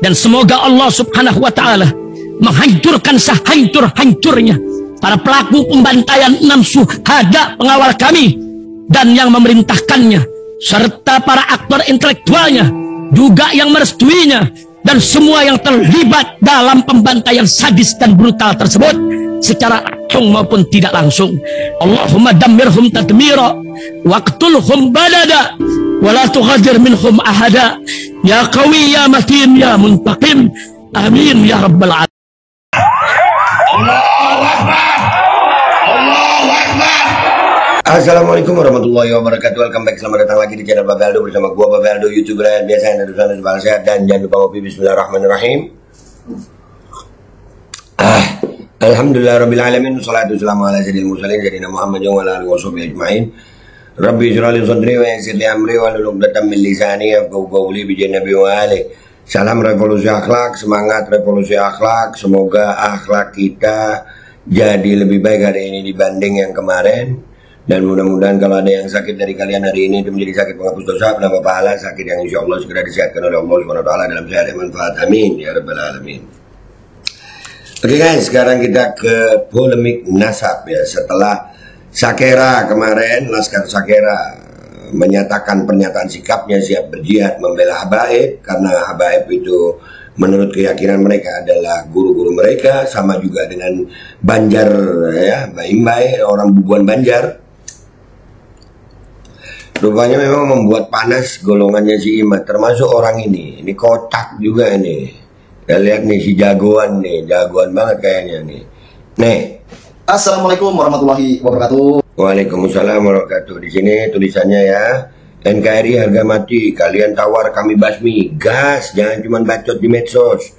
Dan semoga Allah subhanahu wa ta'ala menghancurkan sehancur-hancurnya para pelaku pembantaian 6 syuhada pengawal kami dan yang memerintahkannya, serta para aktor intelektualnya juga yang merestuinya, dan semua yang terlibat dalam pembantaian sadis dan brutal tersebut secara langsung maupun tidak langsung. Allahumma dammirhum tadmira waqtulhum badada wala tughadir minhum ahada ya qawi ya matin ya muntaqim amin ya rabbal alamin. Allahu Akbar. Allahu Akbar. Assalamualaikum warahmatullahi wabarakatuh. Welcome back, selamat datang lagi di channel Babe Aldo bersama gua Babe Aldo, YouTuber yang biasa yang ada sana sebagai sehat, dan jangan lupa ngopi. Bismillahirrahmanirrahim. Alhamdulillah rabbil alamin, wassalatu wassalamu ala sayyidil mursalin sayyidina Muhammad wa ala alihi washabihi ajmain. Rabbi shrah li sadri wa yassir li amri wahlul 'uqdatam min lisani yafqahu qawli bi nabi wa ali. Salam revolusi akhlak, semangat revolusi akhlak. Semoga akhlak kita jadi lebih baik hari ini dibanding yang kemarin. Dan mudah-mudahan kalau ada yang sakit dari kalian hari ini itu menjadi sakit penghapus dosa, penambah pahala, sakit yang insya Allah segera disehatkan oleh Allah SWT dalam sehat dan manfaat. Amin ya rabbal alamin. Oke guys, sekarang kita ke polemik nasab ya. Setelah Sakera kemarin, Laskar Sakera menyatakan pernyataan sikapnya siap berjihad membela Habaib, karena Habaib itu menurut keyakinan mereka adalah guru-guru mereka, sama juga dengan Banjar ya, Baimbai, orang Bubuan Banjar. Rupanya memang membuat panas golongannya si Imad, termasuk orang ini. Ini kotak juga ini. Kita lihat nih si jagoan nih, jagoan banget kayaknya nih. Nih. Assalamualaikum warahmatullahi wabarakatuh. Waalaikumsalam warahmatullahi wabarakatuh. Di sini tulisannya ya, NKRI harga mati, kalian tawar kami basmi. Gas, jangan cuma bacot di medsos.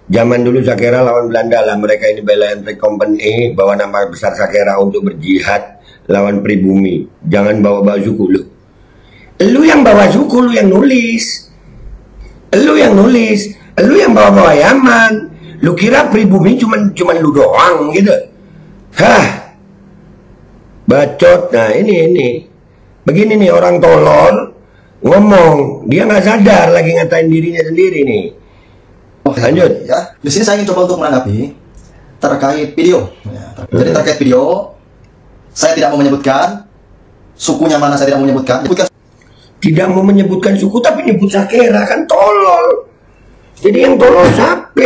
Zaman dulu Sakera lawan Belanda lah, mereka ini bela Entry Company, bawa nama besar Sakera untuk berjihad lawan pribumi. Jangan bawa-bawa suku lu. Lu yang bawa suku, lu yang nulis. Lu yang nulis, lu yang bawa-bawa Yaman. Lu kira pribumi cuman lu doang gitu. Hah. Bacot. Nah ini. Begini nih orang tolol ngomong, dia nggak sadar lagi ngatain dirinya sendiri nih. Lanjut. Ya, di sini saya ingin coba untuk menanggapi terkait video. Ya, jadi terkait video, saya tidak mau menyebutkan sukunya mana, saya tidak mau menyebutkan. Tidak mau menyebutkan suku tapi nyebut Sakera, kan tolol. Jadi yang tolol siapa?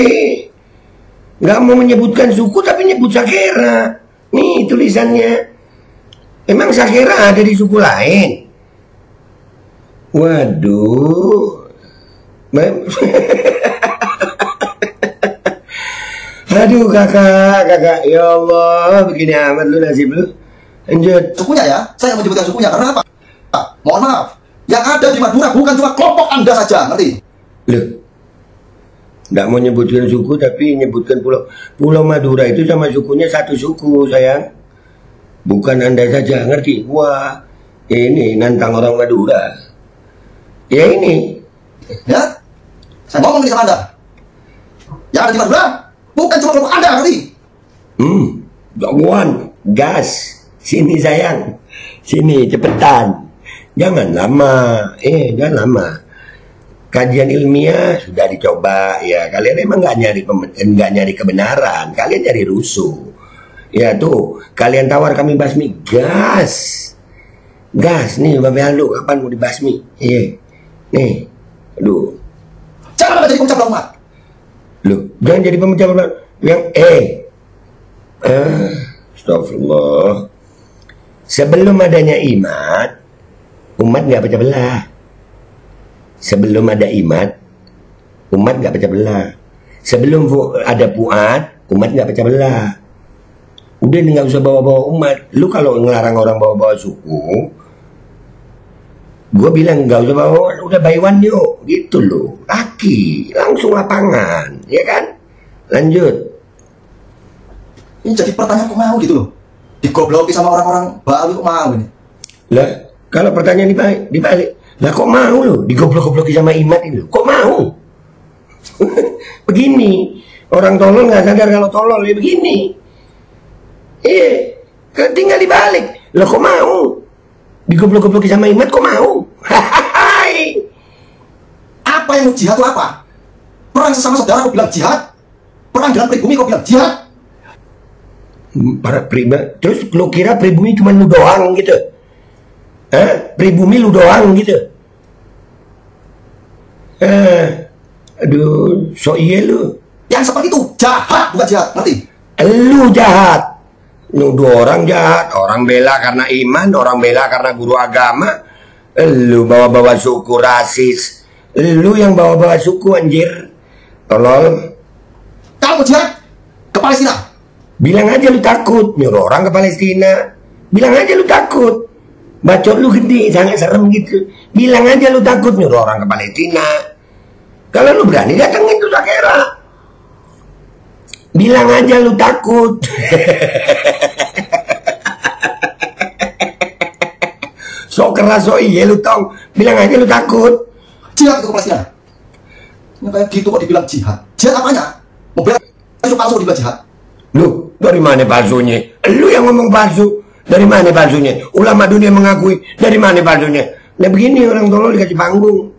Nggak mau menyebutkan suku tapi nyebut Sakera. Nih tulisannya. Emang Sakera ada di suku lain? Waduh. Aduh kakak. Ya Allah, begini amat lu nasib lu. Lanjut. Sukunya ya, saya mau menyebutkan sukunya karena apa? Mohon maaf, yang ada di Madura bukan cuma kelompok Anda saja, ngerti? Loh, nggak mau nyebutkan suku tapi nyebutkan Pulau Madura itu sama sukunya satu suku sayang. Bukan Anda saja, ngerti? Wah, ini nantang orang Madura. Ya ini. Ya, saya ngomong nih sama Anda. Yang ada di Madura bukan cuma kelompok Anda, ngerti? Jagoan, gas. Sini sayang, sini cepetan. Jangan lama, jangan lama. Kajian ilmiah sudah dicoba ya. Kalian emang nggak nyari kebenaran, kalian nyari rusuh. Ya tuh, kalian tawar kami basmi, gas nih Babe Aldo, kapan mau dibasmi? Iya, nih, aduh. Jangan jadi pemecah belah umat. Loh, jangan jadi pemecah belah. Yang astagfirullah. Sebelum adanya Imad, umat nggak pecah belah. Sebelum ada Imad, umat nggak pecah belah. Sebelum ada Fuad, umat nggak pecah belah. Udah nggak usah bawa-bawa umat. Lu kalau ngelarang orang bawa-bawa suku, gue bilang nggak usah bawa, udah buy one yuk, gitu loh. Laki, langsung lapangan, ya kan? Lanjut. Ini jadi pertanyaan kok mau gitu loh. Digobloki sama orang-orang Bali kok mau ini. Lah, kalau pertanyaan dibalik. Lah kok mau lo digoblok-gobloki sama Imad ini? Kok mau? Begini, orang tolol nggak sadar kalau tolol ya begini. Tinggal dibalik. Lah kok mau? Digoblok-gobloki sama Imad kok mau? Apa yang mau jihad itu apa? Perang sesama saudara kau bilang jihad. Perang dengan pribumi kau bilang jihad. Para pribumi. Terus lu kira pribumi cuma lu doang gitu? Pribumi lu doang gitu? Aduh, so iya lu. Yang seperti itu jahat, bukan jihad, ngerti? Lu jahat. Nuduh orang jahat, orang bela karena iman, orang bela karena guru agama. Lu bawa-bawa suku rasis. Lu yang bawa-bawa suku anjir. Tolol. Kalau mau jihad ke Palestina, Bilang aja lu takut nyuruh orang ke Palestina. Bilang aja lu takut. Bacot lu gede, sangat serem gitu. Bilang aja lu takut nyuruh orang ke Palestina. Kalau lu berani datengin tuh Sakera. Bilang aja lu takut. Sok keras so iya lu tong. Bilang aja lu takut. jihad ke Palestina. Yang kayak gitu kok dibilang jihad. Jihad apanya? Mau bela itu palsu dibilang jihad. Lu dari mana palsunya? Lu yang ngomong palsu. Dari mana palsunya? Ulama dunia mengakui. Dari mana palsunya? Nah begini orang tolol dikasih panggung.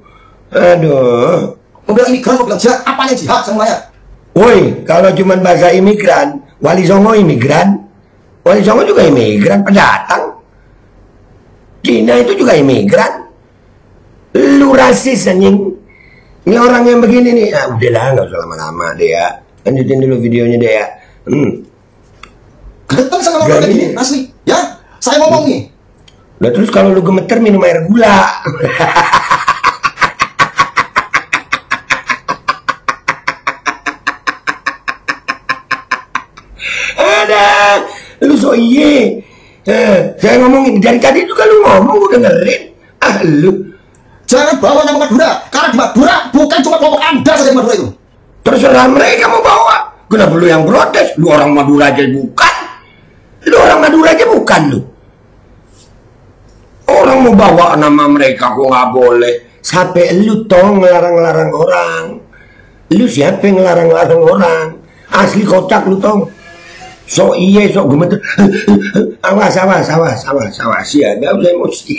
Aduh. Mau bela imigran, mau bilang jihad. Apanya jihad semuanya? Woi, kalau cuma bahasa imigran, Wali Songo imigran. Wali Songo juga imigran, pendatang. Cina itu juga imigran. Lu rasis anjing. Ini orang yang begini nih. Ah, udahlah, nggak usah lama-lama deh ya. Lanjutin dulu videonya deh ya. Gemeter sama orang kayak gini, asli. Ya, saya ngomong nih. Nah terus kalau lu gemeter minum air gula. Ada, lu so iye. Saya ngomongin dari tadi juga lu ngomong, gue dengerin. Ah lu. Jangan bawa nama Madura, karena di Madura bukan cuma kelompok Anda saja di Madura itu. Terserah mereka mau bawa. Kenapa lu yang protes? Lu orang Madura aja bukan. Lu orang Madura aja bukan lu. Orang mau bawa nama mereka kok nggak boleh. Sampai lu tong ngelarang-larang orang. Lu siapa yang ngelarang-larang orang? Asli kocak lu tong. So iya so gemeter. Awas ya, gak usah emosi.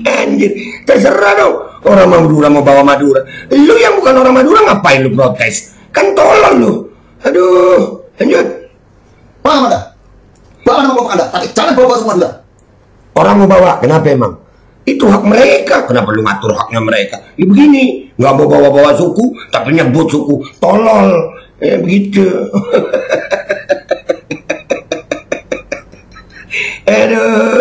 Anjir, terserah dong. Orang Madura mau bawa Madura. Lu yang bukan orang Madura ngapain lu protes? Kan tolol lu. Aduh, lanjut. Paham Anda? Bawa nama kelompok Anda, tapi jangan bawa semua Madura. Orang mau bawa, kenapa emang? Itu hak mereka. Kenapa lu ngatur haknya mereka? Ya begini, nggak mau bawa-bawa suku, tapi nyebut suku. Tolol. Ya begitu. Aduh.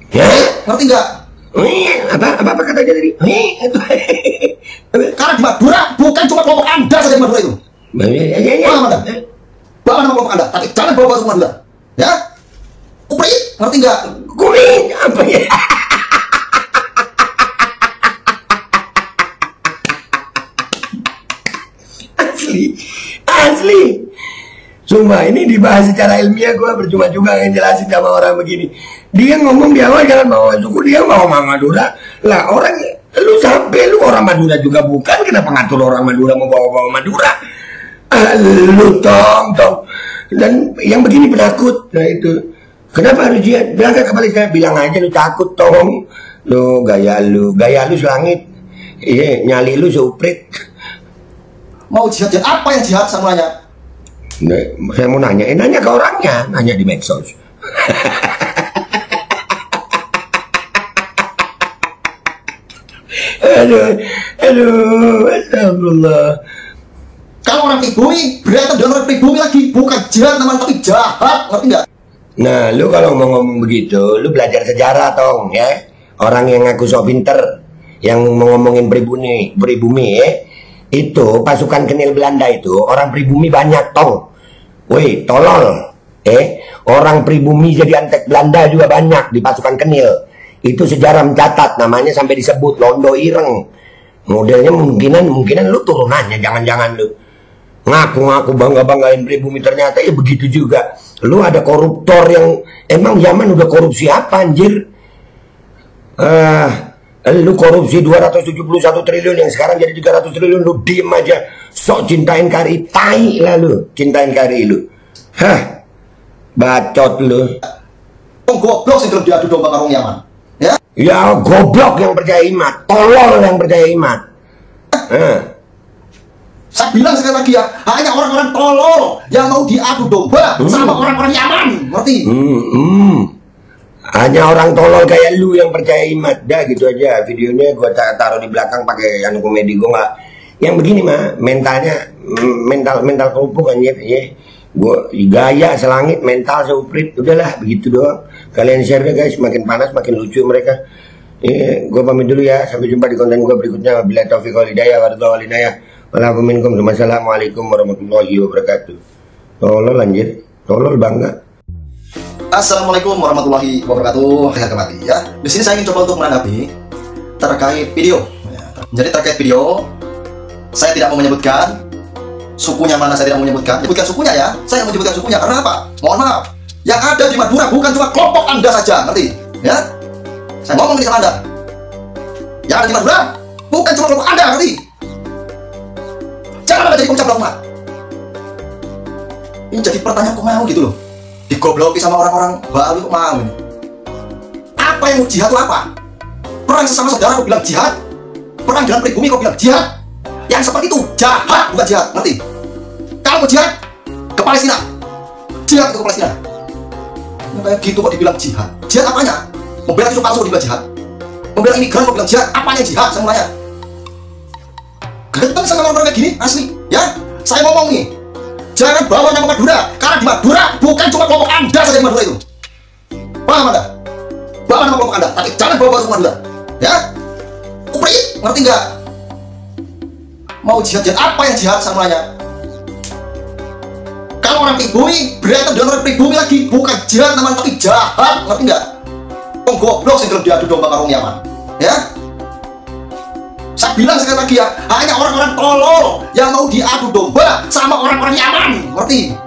Ya? Ngerti nggak? Apa katanya tadi? Karena di Madura bukan cuma kelompok Anda saja di Madura itu. Paham Anda? Bawa nama kelompok Anda, tapi jangan bawa semua Madura. Ya? Kupri, ngerti nggak? Kuning apa ya? Asli. Sumpah ini dibahas secara ilmiah, gue bercuma juga ngejelasin sama orang begini. Dia ngomong di awal jangan bawa suku, dia bawa Madura. Lah orang, lu sampai lu orang Madura juga bukan, kenapa ngatur orang Madura mau bawa Madura? Lu tong. Dan yang begini penakut, nah itu. Kenapa harus jihad? Bilang ke Palestina, bilang aja lu takut tong. Lu gaya lu selangit. Iya, nyali lu seuprit. Mau jihad, apa yang jihad semuanya? Nah, saya mau nanya ke orangnya, nanya di medsos. aduh, astagfirullah. Kalau orang pribumi, berantem dengan orang pribumi lagi, bukan jihad namanya, tapi jahat, ngerti nggak? Nah, lu kalau mau ngomong begitu, lu belajar sejarah tong, ya. Orang yang ngaku sok pinter, yang mau ngomongin pribumi, ya. Itu pasukan Kenil Belanda itu orang pribumi banyak tong. Woi, tolol. Orang pribumi jadi antek Belanda juga banyak di pasukan Kenil. Itu sejarah mencatat, namanya sampai disebut Londo Ireng. Modelnya mungkinan lu turunannya, jangan-jangan lu ngaku-ngaku bangga-banggain pribumi, ternyata ya begitu juga. Lu ada koruptor yang emang zaman udah korupsi apa anjir? Lu korupsi 271 triliun yang sekarang jadi 300 triliun, lu diem aja. Sok cintain kari, tai lah lu, cintain kari lu. Hah, bacot lu. Wong goblok sing gelem diadu domba karo wong Yaman. Ya? Ya goblok yang percaya imat, tolol yang percaya imat. Saya bilang sekali lagi ya, hanya orang-orang tolol yang mau diadu domba sama orang-orang Yaman, ngerti? Hanya orang tolol kayak lu yang percaya imat. Dah gitu aja. Videonya gua taruh di belakang pakai anu komedi. Gua nggak yang begini mah mentalnya mental kerupuk anjir ya. Gua gaya selangit, mental seuprit. Udahlah begitu doang. Kalian share deh guys, makin panas makin lucu mereka. Gua pamit dulu ya. Sampai jumpa di konten gua berikutnya. Bila taufiq wal hidayah warahmatullahi wabarakatuh. Wassalamualaikum warahmatullahi wabarakatuh. Tolol anjir, tolol bangga. Assalamualaikum warahmatullahi wabarakatuh. Ya, di sini saya ingin coba untuk menanggapi terkait video. Jadi terkait video, saya tidak mau menyebutkan sukunya mana, saya tidak mau menyebutkan sukunya ya. Saya mau menyebutkan sukunya karena apa? Mohon maaf, yang ada di Madura bukan cuma kelompok Anda saja, ngerti? Ya, saya ngomong ini sama Anda. Yang ada di Madura bukan cuma kelompok Anda, ngerti? Jangan ada jadi pemecah belah umat. Ini jadi pertanyaan kok mau gitu loh. Digobloki sama orang-orang Bali kok mau ini. Apa yang mau jihad itu apa? Perang sesama saudara kok bilang jihad? Perang dalam pribumi kok bilang jihad? Yang seperti itu jahat, bukan jihad, ngerti? Kalau mau jihad ke Palestina, jihad ke Palestina. Yang kayak gitu kok dibilang jihad? Jihad apanya? Membela cucu palsu kok dibilang jihad? Membela imigran kok bilang jihad? Apanya jihad? Saya mau nanya. Ganteng sama orang-orang kayak gini, asli. Ya, saya ngomong nih. Jangan bawa nama Madura, karena di Madura bukan cuma kelompok Anda saja di Madura itu. Paham Anda? Bawa nama kelompok Anda, tapi jangan bawa kelompok Madura. Ya? Uprit, ngerti nggak? Mau jihad apa yang jihad semuanya? Kalau orang pribumi, berantem dengan orang pribumi lagi, bukan jihad namanya tapi jahat, ngerti nggak? Wong goblok sing gelem diadu domba karo wong Yaman. Ya? Saya bilang sekali lagi ya, hanya orang-orang tolol yang mau diadu domba sama orang-orang Yaman, ngerti?